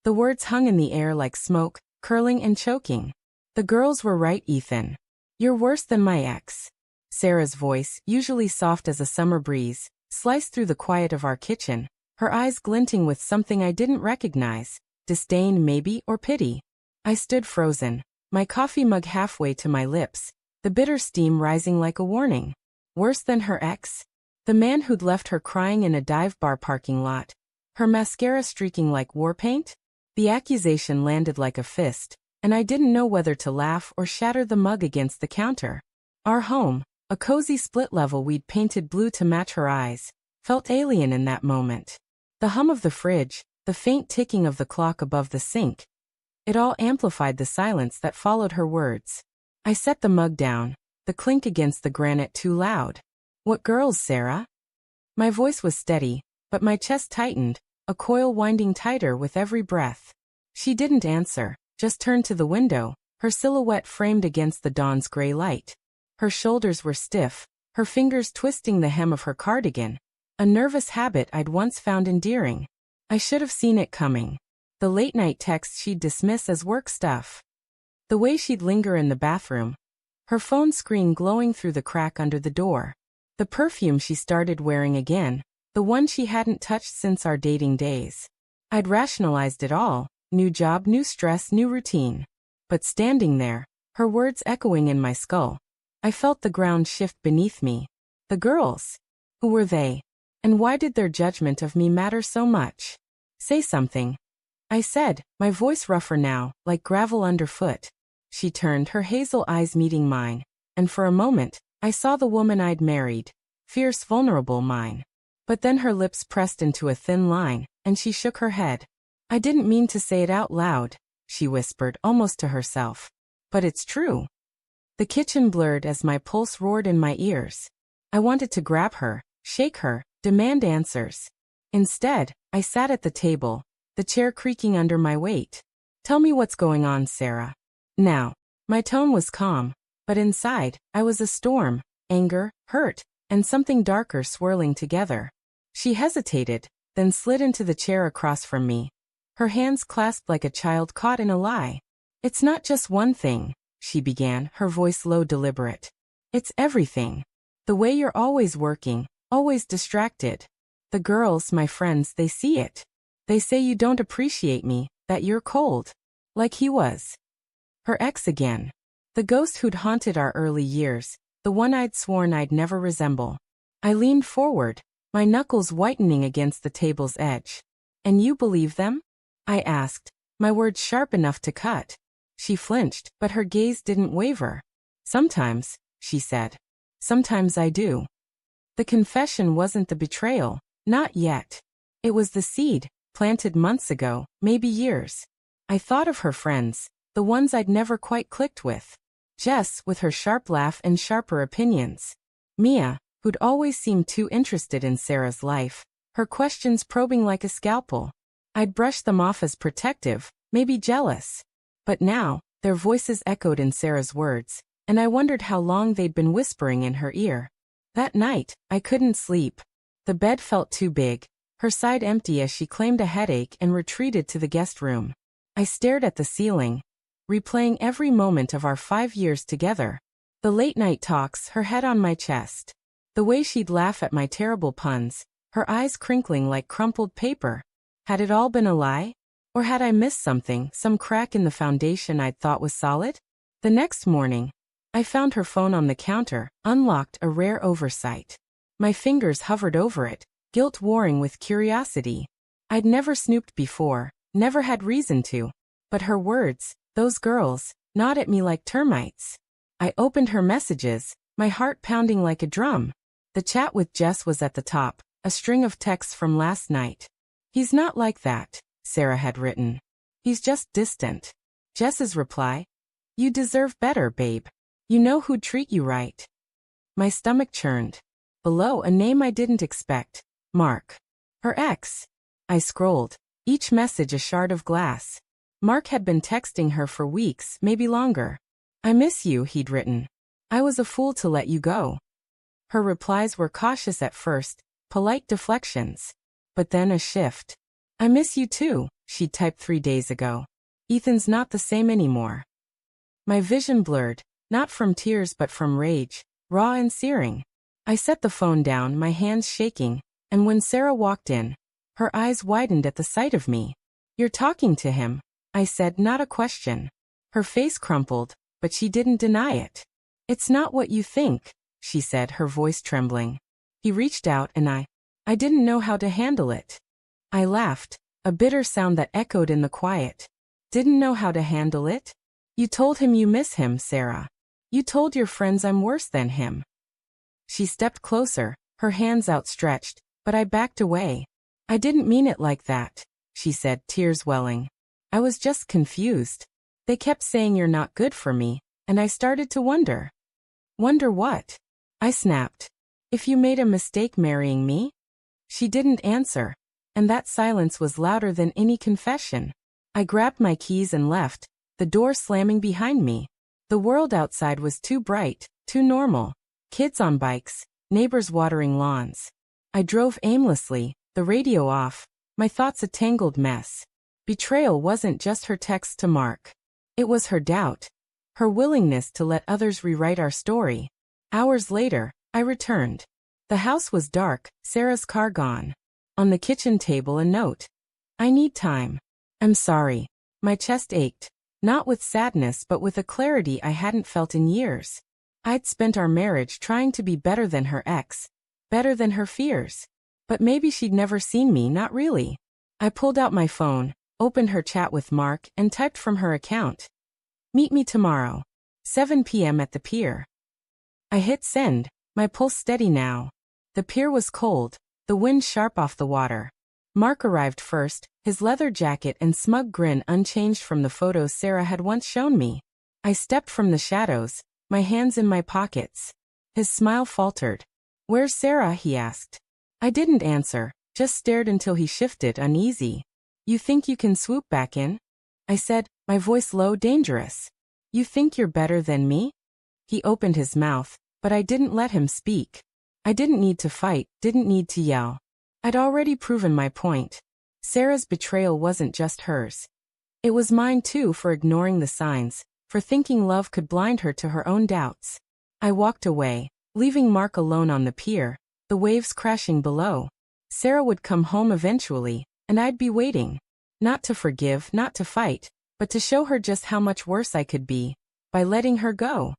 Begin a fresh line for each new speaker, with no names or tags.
The words hung in the air like smoke, curling and choking. The girls were right, Ethan. You're worse than my ex. Sarah's voice, usually soft as a summer breeze, sliced through the quiet of our kitchen, her eyes glinting with something I didn't recognize, disdain maybe, or pity. I stood frozen, my coffee mug halfway to my lips, the bitter steam rising like a warning. Worse than her ex? The man who'd left her crying in a dive bar parking lot, her mascara streaking like war paint? The accusation landed like a fist, and I didn't know whether to laugh or shatter the mug against the counter. Our home, a cozy split level we'd painted blue to match her eyes, felt alien in that moment. The hum of the fridge, the faint ticking of the clock above the sink, it all amplified the silence that followed her words. I set the mug down, the clink against the granite too loud. What girls, Sarah? My voice was steady, but my chest tightened, a coil winding tighter with every breath. She didn't answer, just turned to the window, her silhouette framed against the dawn's gray light. Her shoulders were stiff, her fingers twisting the hem of her cardigan, a nervous habit I'd once found endearing. I should have seen it coming. The late-night texts she'd dismiss as work stuff. The way she'd linger in the bathroom, her phone screen glowing through the crack under the door. The perfume she started wearing again, the one she hadn't touched since our dating days. I'd rationalized it all, new job, new stress, new routine. But standing there, her words echoing in my skull, I felt the ground shift beneath me. The girls. Who were they? And why did their judgment of me matter so much? Say something, I said, my voice rougher now, like gravel underfoot. She turned, her hazel eyes meeting mine, and for a moment, I saw the woman I'd married. Fierce, vulnerable mine. But then her lips pressed into a thin line, and she shook her head. I didn't mean to say it out loud, she whispered, almost to herself. But it's true. The kitchen blurred as my pulse roared in my ears. I wanted to grab her, shake her, demand answers. Instead, I sat at the table, the chair creaking under my weight. Tell me what's going on, Sarah. Now. My tone was calm, but inside, I was a storm, anger, hurt, and something darker swirling together. She hesitated, then slid into the chair across from me, her hands clasped like a child caught in a lie. It's not just one thing, she began, her voice low, deliberate. It's everything. The way you're always working, always distracted. The girls, my friends, they see it. They say you don't appreciate me, that you're cold. Like he was. Her ex again. The ghost who'd haunted our early years, the one I'd sworn I'd never resemble. I leaned forward, my knuckles whitening against the table's edge. And you believe them? I asked, my words sharp enough to cut. She flinched, but her gaze didn't waver. Sometimes, she said. Sometimes I do. The confession wasn't the betrayal, not yet. It was the seed, planted months ago, maybe years. I thought of her friends, the ones I'd never quite clicked with. Jess, with her sharp laugh and sharper opinions. Mia, who'd always seemed too interested in Sarah's life, her questions probing like a scalpel. I'd brushed them off as protective, maybe jealous. But now, their voices echoed in Sarah's words, and I wondered how long they'd been whispering in her ear. That night, I couldn't sleep. The bed felt too big, her side empty as she claimed a headache and retreated to the guest room. I stared at the ceiling, replaying every moment of our 5 years together. The late-night talks, her head on my chest. The way she'd laugh at my terrible puns, her eyes crinkling like crumpled paper. Had it all been a lie? Or had I missed something, some crack in the foundation I'd thought was solid? The next morning, I found her phone on the counter, unlocked, a rare oversight. My fingers hovered over it, guilt warring with curiosity. I'd never snooped before, never had reason to. But her words, those girls, gnawed at me like termites. I opened her messages, my heart pounding like a drum. The chat with Jess was at the top, a string of texts from last night. He's not like that, Sarah had written. He's just distant. Jess's reply, you deserve better, babe. You know who'd treat you right. My stomach churned. Below, a name I didn't expect, Mark. Her ex. I scrolled, each message a shard of glass. Mark had been texting her for weeks, maybe longer. I miss you, he'd written. I was a fool to let you go. Her replies were cautious at first, polite deflections. But then a shift. I miss you too, she'd typed 3 days ago. Ethan's not the same anymore. My vision blurred, not from tears but from rage, raw and searing. I set the phone down, my hands shaking, and when Sarah walked in, her eyes widened at the sight of me. "You're talking to him," I said, not a question. Her face crumpled, but she didn't deny it. "It's not what you think," she said, her voice trembling. "He reached out and I didn't know how to handle it." I laughed, a bitter sound that echoed in the quiet. "Didn't know how to handle it? You told him you miss him, Sarah. You told your friends I'm worse than him." She stepped closer, her hands outstretched, but I backed away. "I didn't mean it like that," she said, tears welling. "I was just confused. They kept saying you're not good for me, and I started to wonder." "Wonder what?" I snapped. "If you made a mistake marrying me?" She didn't answer, and that silence was louder than any confession. I grabbed my keys and left, the door slamming behind me. The world outside was too bright, too normal. Kids on bikes, neighbors watering lawns. I drove aimlessly, the radio off, my thoughts a tangled mess. Betrayal wasn't just her text to Mark. It was her doubt, her willingness to let others rewrite our story. Hours later, I returned. The house was dark, Sarah's car gone. On the kitchen table a note. "I need time. I'm sorry." My chest ached, not with sadness but with a clarity I hadn't felt in years. I'd spent our marriage trying to be better than her ex, better than her fears. But maybe she'd never seen me, not really. I pulled out my phone, opened her chat with Mark, and typed from her account. "Meet me tomorrow. 7 p.m. at the pier." I hit send, my pulse steady now. The pier was cold, the wind sharp off the water. Mark arrived first, his leather jacket and smug grin unchanged from the photos Sarah had once shown me. I stepped from the shadows, my hands in my pockets. His smile faltered. "Where's Sarah?" he asked. I didn't answer, just stared until he shifted, uneasy. "You think you can swoop back in?" I said, my voice low, dangerous. "You think you're better than me?" He opened his mouth, but I didn't let him speak. I didn't need to fight, didn't need to yell. I'd already proven my point. Sarah's betrayal wasn't just hers. It was mine too, for ignoring the signs, for thinking love could blind her to her own doubts. I walked away, leaving Mark alone on the pier, the waves crashing below. Sarah would come home eventually, and I'd be waiting. Not to forgive, not to fight, but to show her just how much worse I could be, by letting her go.